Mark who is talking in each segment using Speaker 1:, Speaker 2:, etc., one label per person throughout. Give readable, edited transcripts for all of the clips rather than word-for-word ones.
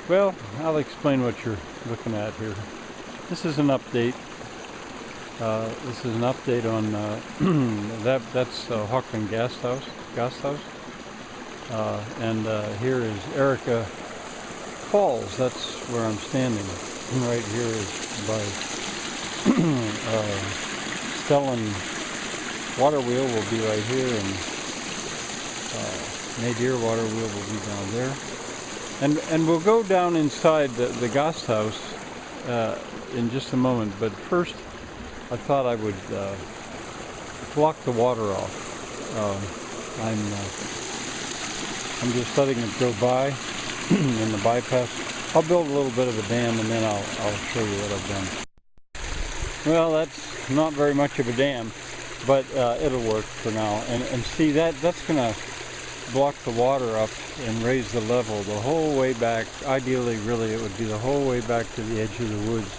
Speaker 1: Well, I'll explain what you're looking at here. This is an update. This is an update on that's Hockling Gasthaus. And here is Erica Falls. That's where I'm standing. Right here is by Stellan water wheel will be right here, and Nadir water wheel will be down there. And we'll go down inside the Gasthaus in just a moment, but first I thought I would block the water off. I'm just letting it go by in the bypass. I'll build a little bit of a dam, and then I'll show you what I've done. Well, that's not very much of a dam, but it'll work for now. And see, that's going to block the water up and raise the level the whole way back. Ideally, really, it would be the whole way back to the edge of the woods,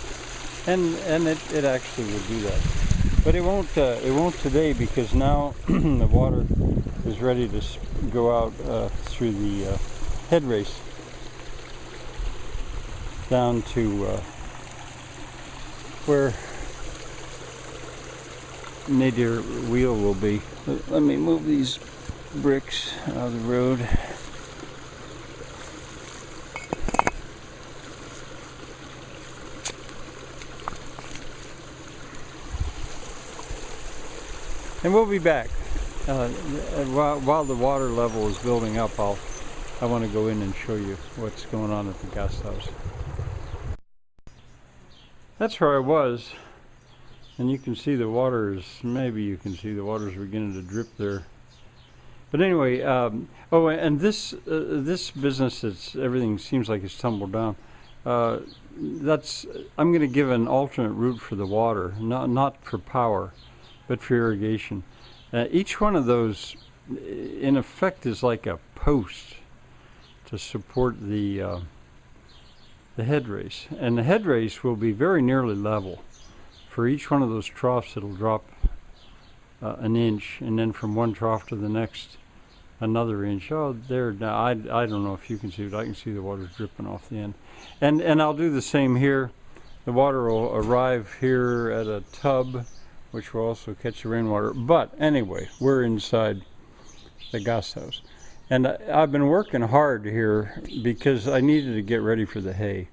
Speaker 1: and it actually would do that. But it won't today, because now the water is ready to go out through the head race down to where Nadir wheel will be. Let me move these bricks out of the road. And we'll be back. While the water level is building up, I want to go in and show you what's going on at the Gasthaus. That's where I was, and you can see the water is, maybe you can see the water's beginning to drip there. But anyway, oh, and this business, everything seems like it's tumbled down. I'm going to give an alternate route for the water, not for power, but for irrigation. Each one of those, in effect, is like a post to support the head race, and the head race will be very nearly level. For each one of those troughs, it'll drop an inch, and then from one trough to the next, another inch. Oh, there now. I don't know if you can see it. I can see the water's dripping off the end, and I'll do the same here. The water will arrive here at a tub, which will also catch the rainwater. But anyway, we're inside the Gasthaus, and I've been working hard here because I needed to get ready for the hay,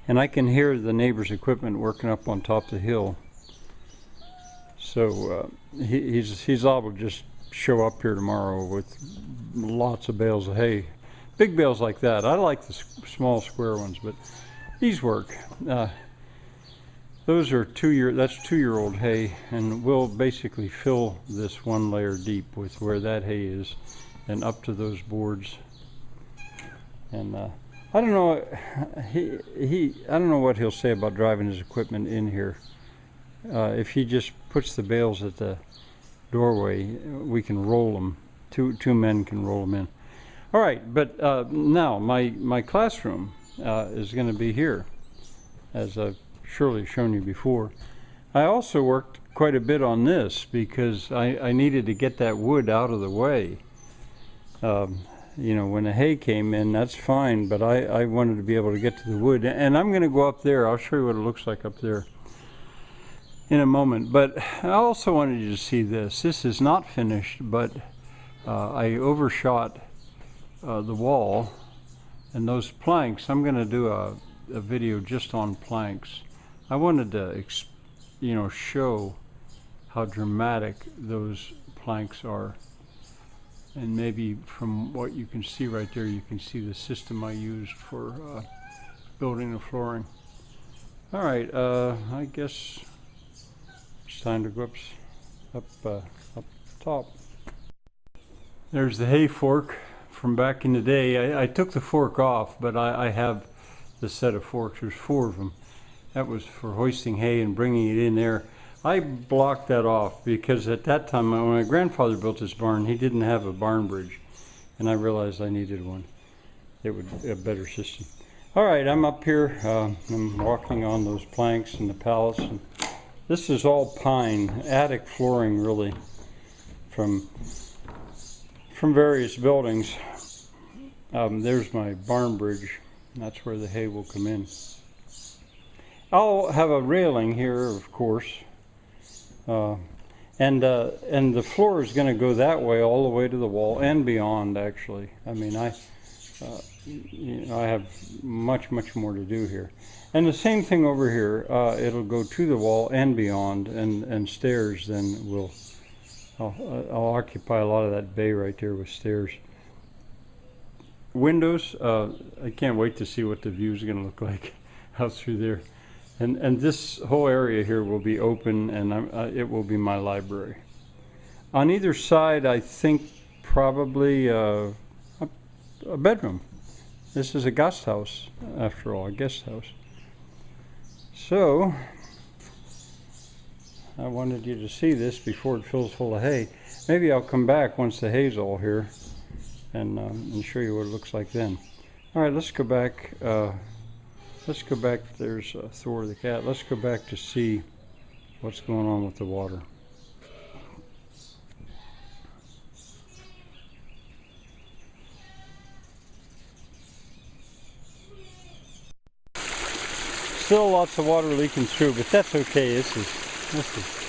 Speaker 1: and I can hear the neighbor's equipment working up on top of the hill. So he's liable to just show up here tomorrow with lots of bales of hay, big bales like that. I like the small square ones, but these work. Those are that's 2-year-old hay, and we'll basically fill this one layer deep with where that hay is and up to those boards. And I don't know, I don't know what he'll say about driving his equipment in here. If he just puts the bales at the doorway, we can roll them. Two men can roll them in. All right, but now my classroom is going to be here, as I've surely shown you before. I also worked quite a bit on this because I needed to get that wood out of the way. You know, when the hay came in, that's fine, but I wanted to be able to get to the wood, and I'm going to go up there. I'll show you what it looks like up there in a moment. But I also wanted you to see this. This is not finished, but I overshot the wall, and those planks, I'm going to do a video just on planks. I wanted to, you know, show how dramatic those planks are. And maybe from what you can see right there, you can see the system I used for building the flooring. All right, I guess it's time to go up top. There's the hay fork from back in the day. I took the fork off, but I have the set of forks. There's 4 of them. That was for hoisting hay and bringing it in there. I blocked that off because at that time, when my grandfather built this barn, he didn't have a barn bridge, and I realized I needed one. It would be a better system. All right, I'm up here. I'm walking on those planks and the pallets. And this is all pine, attic flooring, really, from various buildings. There's my barn bridge That's where the hay will come in. I'll have a railing here, of course, and the floor is going to go that way all the way to the wall and beyond. Actually, I mean, you know, I have much more to do here, and the same thing over here. It'll go to the wall and beyond, and stairs. Then I'll occupy a lot of that bay right there with stairs. Windows. I can't wait to see what the view is going to look like out through there. And this whole area here will be open, and it will be my library. On either side, I think probably a bedroom. This is a Gasthaus, after all, a guest house. So, I wanted you to see this before it fills full of hay. Maybe I'll come back once the hay's all here and show you what it looks like then. All right, let's go back. Let's go back. There's Thor the cat. Let's go back to see what's going on with the water. Still lots of water leaking through, but that's okay. This is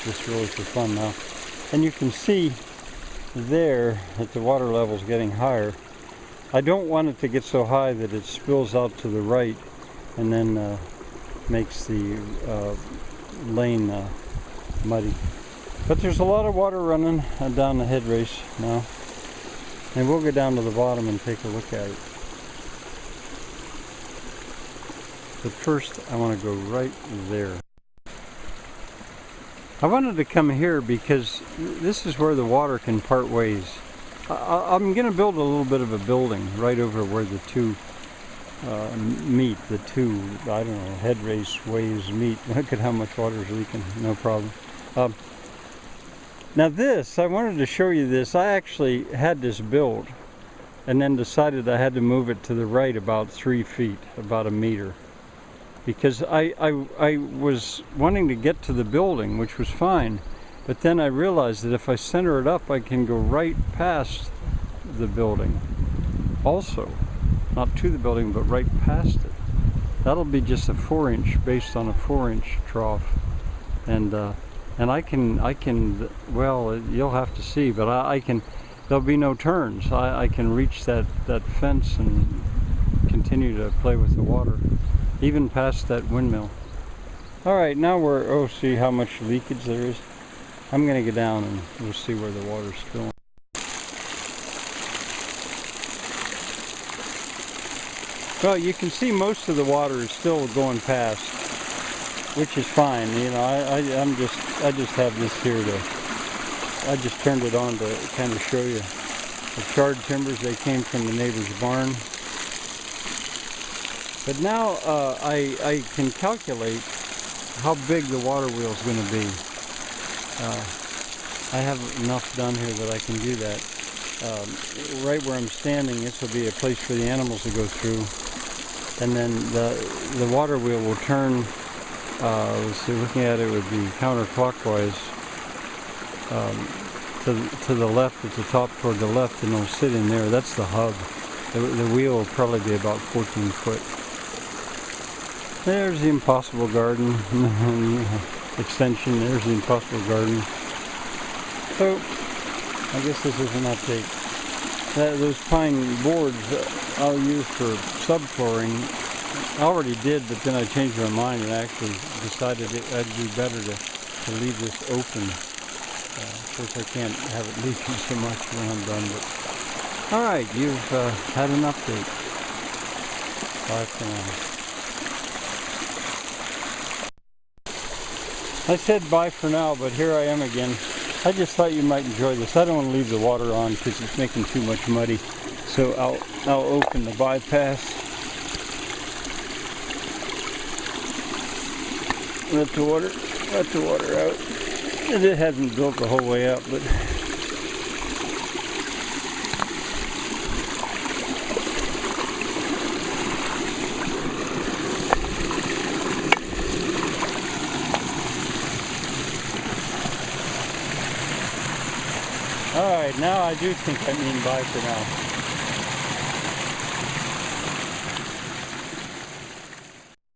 Speaker 1: just really for fun now. And you can see there that the water level is getting higher. I don't want it to get so high that it spills out to the right and then makes the lane muddy. But there's a lot of water running down the head race now, and we'll go down to the bottom and take a look at it. But first I want to go right there. I wanted to come here because this is where the water can part ways. I'm going to build a little bit of a building right over where the two meet, the two, I don't know, head race ways meet. Look at how much water is leaking, no problem. Now this, I wanted to show you this. I actually had this built and then decided I had to move it to the right about 3 feet, about 1 meter. Because I was wanting to get to the building, which was fine. But then I realized that if I center it up, I can go right past the building also. Not to the building, but right past it. That'll be just a 4-inch based on a 4-inch trough. And I can, well, you'll have to see, but I can, there'll be no turns. I can reach that fence and continue to play with the water, even past that windmill. All right, now we're, see how much leakage there is. I'm gonna get down and we'll see where the water's spilling. Well, you can see most of the water is still going past, which is fine. You know, I just have this here to, I just turned it on to kind of show you the charred timbers. They came from the neighbor's barn. But now I can calculate how big the water wheel is going to be. I have enough done here that I can do that. Right where I'm standing, this will be a place for the animals to go through. And then the water wheel will turn, let's see, looking at it would be counterclockwise to the left, at the top toward the left, and it'll sit in there. That's the hub. The wheel will probably be about 14 foot. There's the Impossible Garden extension. There's the Impossible Garden. So, I guess this is an update. Those pine boards I'll use for subflooring, I already did, but then I changed my mind and actually decided I'd do better to leave this open. Of course, I can't have it leaking so much when I'm done. But all right, you've had an update. Bye for now. I said bye for now, but here I am again. I just thought you might enjoy this. I don't want to leave the water on because it's making too much muddy. So I'll open the bypass. Let the water out. And it hasn't built the whole way up, but all right, now I do think I mean bye for now.